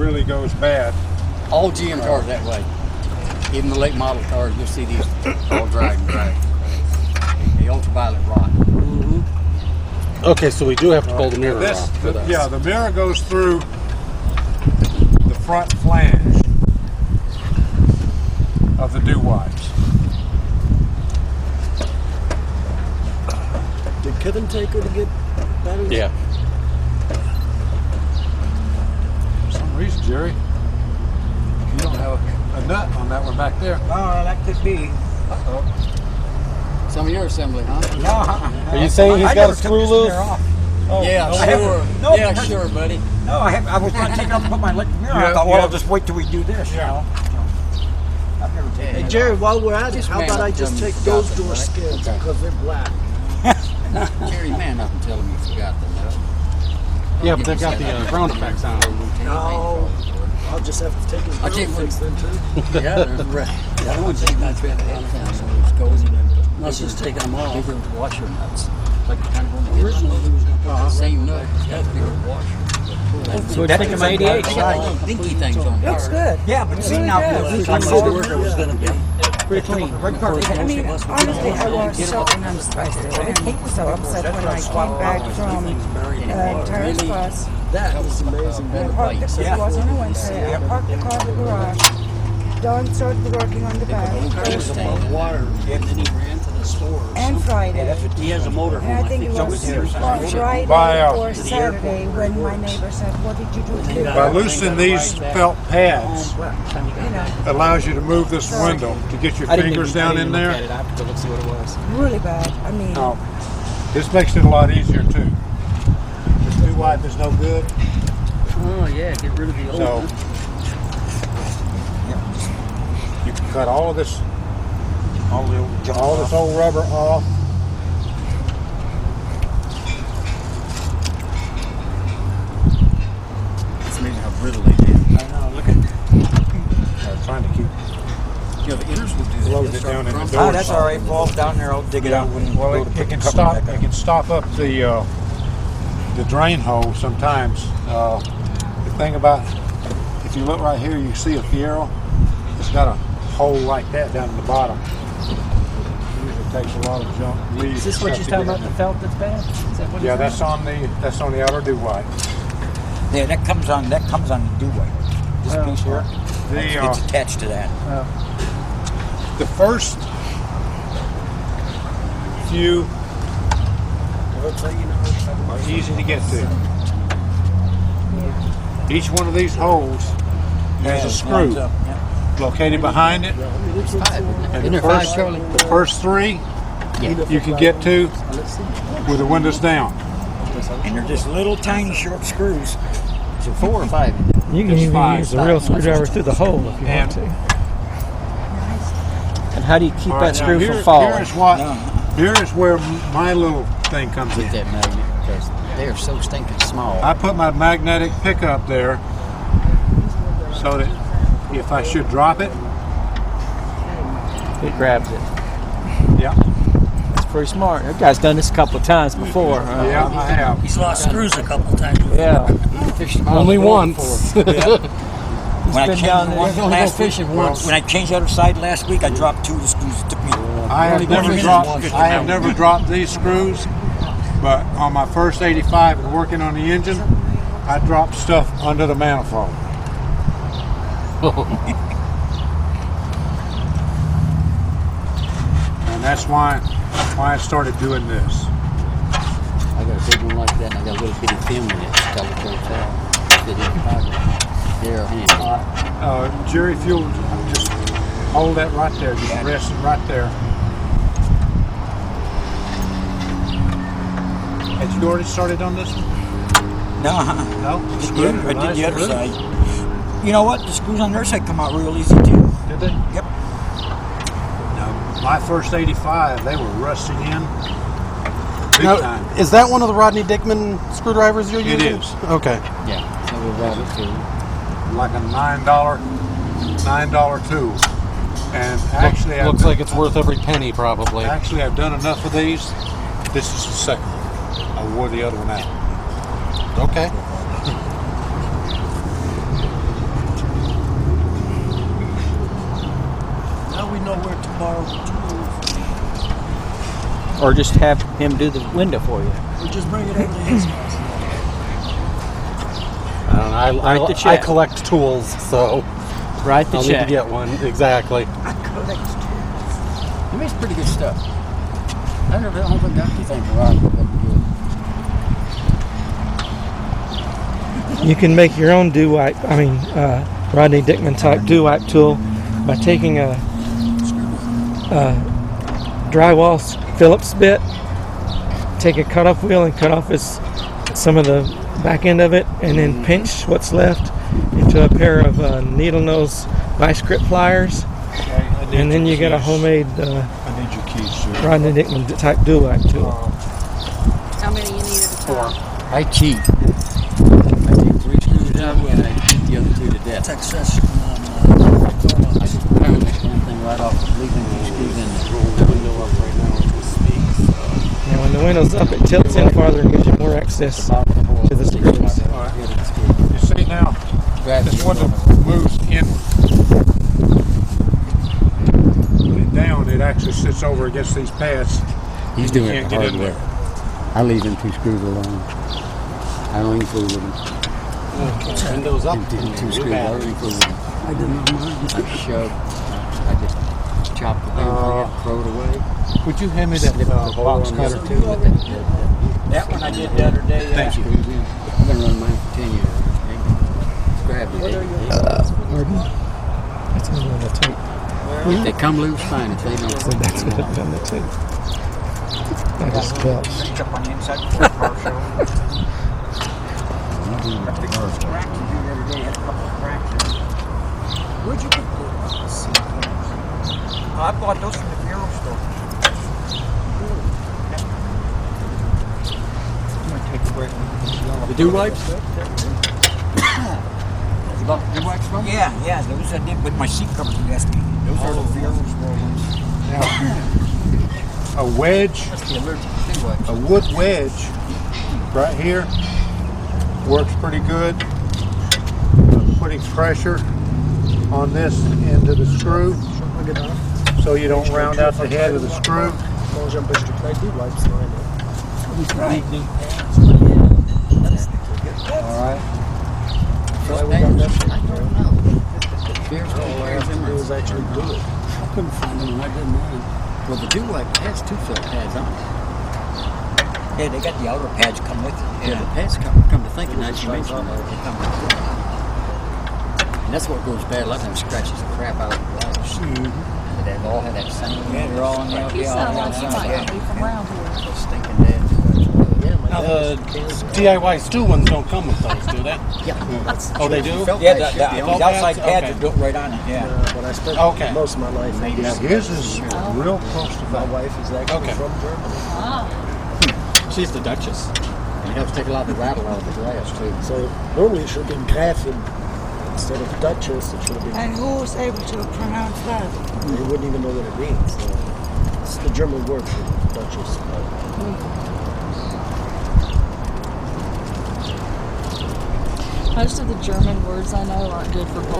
really goes bad. All GM cars that way. Even the late model cars, you'll see these all drag and drag. The ultraviolet rot. Okay, so we do have to pull the mirror off. Yeah, the mirror goes through the front flange of the DewWipes. Did Kevin take her to get batteries? Yeah. For some reason, Jerry, you don't have a nut on that one back there. Oh, that could be. Uh-oh. Some of your assembly, huh? No, Are you saying he's got a screw loose? Oh, Yeah, no, sure. No, Yeah, because- sure, buddy. No, I was trying to take it off and put my electric mirror on. I thought, well, I'll just wait till we do this, you know. I've never taken Hey it Jerry, while we're at it, Just how man about I up just them take you those got them, door right? skids Okay. because they're black. Jerry, man up and tell him you forgot them. Yeah, but they've got the ground effects on them. No, I'll just have to take his I'll grill take fix then too. Yeah, there's a red. The other one's taking that thread down. Let's just take them off. Bigger washer nuts. Like kind of originally he was going to put the same nut. It's got a bigger washer. So it's taking my 88. Dinky things on there. Looks good. Yeah, but see now, I knew the work was going to be. Pretty clean. I mean, honestly, I was so, and I'm surprised I was so upset when I came back from Tires Plus. That was amazing. I parked the car, it was on a Wednesday, I parked the car in the garage. Don started working on the back Thursday Water, and then he ran to the store. and Friday. He has a motor And I think it was on Friday or Saturday when my neighbor said, what did you do today? By loosening these felt pads, You know, allows you to move this window to get your fingers down in there. I have to go look see what it was. really bad. I mean, Now, this makes it a lot easier too. This DewWipe is no good, Oh, yeah, get rid of the old so one. you can cut all of this, all this old rubber off. It's amazing how brittle they did. I know, look at Trying to keep Yeah, the inners will do that. Load They'll it start down in the crumbling. door. Oh, that's all right. Falls down there. I'll dig it out when Well, go to it put can the cover stop. back It on. can stop up the drain hole sometimes. The thing about, if you look right here, you see a Fiero. It's got a hole like that down in the bottom. Usually takes a lot of junk. Is this what you're talking about, the felt that's bad? Is that what Yeah, it's that's on the outer DewWipe. Yeah, that comes on the DewWipe. This Oh. piece here, it's The attached to that. the first few are easy to get to. Each one of these holes has a screw located behind it. And Isn't there five, Charlie? the first three you can get to with the windows down. And they're just little tiny short screws. Is it 4 or 5? You can even use the real screwdriver through the hole if you want to. And how do you keep All that right, now screw here- from falling? Here is where my little thing comes Get in. that magnet because they are so stinking small. I put my magnetic pickup there so that if I should drop it, It grabs it. yeah, That's pretty smart. That guy's done this a couple of times before. yeah, I have. He's lost screws a couple times. Yeah. Only once. When I been changed down the there. one He's only last go week, fishing once. when I changed the other side last week, I dropped 2 of the screws. It took me. I have Only never one dropped. reason I have never dropped these screws, but on my first 85 and working on the engine, I dropped stuff under the manifold. And that's why I started doing this. I got a big one like that, and I got a little bitty film in it. Tell it goes out. Fit in the pocket. There, hand. Jerry, if you'll just hold that right there, just rest it right there. Had you already started on this one? No, No? I did the other side. You know what? The screws on their side come out real easy too. Did they? Yep. No. My first 85, they were rusted in big Now, time. is that one of the Rodney Dickman screwdrivers you're It using? is. Okay. Yeah, so we'll grab it too. Like a $9 tool. And actually, Looks like it's worth every penny probably. Actually, I've done enough of these. This is the second one. I wore the other one out. Okay. borrow the tools. Or just have him do the window for you. Or just bring it over to his house. I don't know. Write the I check. collect tools, so Write the I'll need to check. get one. Exactly. He makes pretty good stuff. I don't think got anything for Rodney that good. You can make your own Rodney Dickman type DewWipe tool by taking a drywall Phillips bit, take a cutoff wheel and cut off some of the back end of it, and then pinch what's left into a pair of needle nose vice grip pliers, and then you get a homemade I need your keys, sir. Rodney Dickman type DewWipe tool. How many you need at a time? I cheat. I take 3 screws out and I beat the other 2 to death. Texas. I just pound this damn thing right off, leaving the screws in there. The window up right now as we speak. So Now when the window's up, it tilts in farther and gives you more access About the whole to the screws. You see now, this one moves inward. Put it down, it actually sits over against these pads. He's doing You it can't the get hard in way. I leave them 2 screws alone. I don't even fool with them. windows up. Them 2 screws, I don't even fool with them. I shove. I just chop the thing, throw it away. Would you hand me that box cutter too? That one I did the other day. Thank you. I've been running mine for 10 years. Grab it. That's on the tape. If they come loose, fine. If they don't, So that's what it's on the tape. I just felt. Reach up on the inside before the car show. I fixed those cracks you do the other day. Had a couple of cracks in it. Where'd you get those? I bought those from the Fiero store. I'm gonna take a break. the DewWipes? You bought the DewWipes from? Yeah, those I did with my seat covers yesterday. Those are the Fiero store ones. A wedge, That's the allergic to DewWipes. a wood wedge, right here, works pretty good. Putting pressure on this into the screw so you don't round out the head of the screw. Może byś tutaj DewWipe znajdę. Alright. I don't know. Fiero's All I have to do is actually do it. I couldn't find them when I did mine. Well, the DewWipe has 2 fill pads on it. Yeah, they got the outer pads come with it. Yeah, the pads come to think of that, you mentioned that they come with it. And that's what goes bad. A lot of them scratches the crap out of the glass. They all have that same. Yeah, they're all on the You sound like you might be from around here. Those stinking dead DewWipes. Yeah, my Now dad the DIY stew ones don't come with those, do they? Yeah. Oh, they do? Felt Yeah, pads the should be on outside pads? pads Okay. are built right on it. Yeah. But I spent Okay. most of my life in Yeah, his is real close to My that. wife is actually Okay. from Germany. She's the Duchess. And it helps take a lot of the rattle out of the glass, too. So normally it should have been Gräfin instead of Duchess. It should have been. And who was able to pronounce that? They wouldn't even know what it means. So it's the German word for Duchess. Most of the German words I know aren't good for